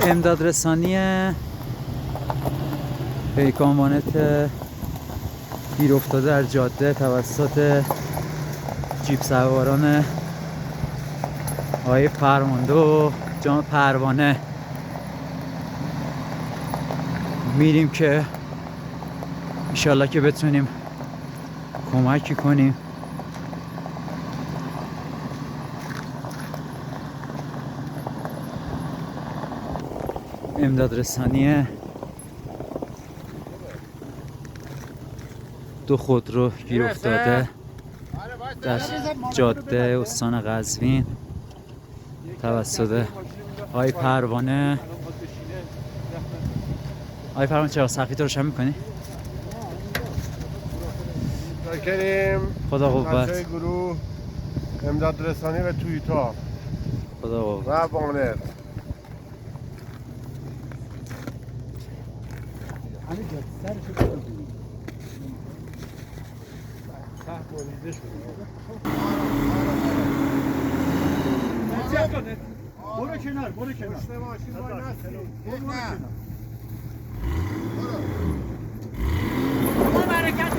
امداد رسانی پیکان وانت گیر افتاده در جاده توسط جیپ سواران آقای فرمانده و جام پروانه میریم که انشالله که بتونیم کمکی کنیم. امداد رسانی دو خودرو گیر افتاده در جاده استان قزوین توسط آقای پروانه. آقای پروانه چرا سختی تو روشن میکنی؟ کریم خدا قوت. بچه گروه امداد رسانی و توییتا خدا قوت. و بانر برو کنار برو کنار پشت ماشین وای نستی برو کنار برکت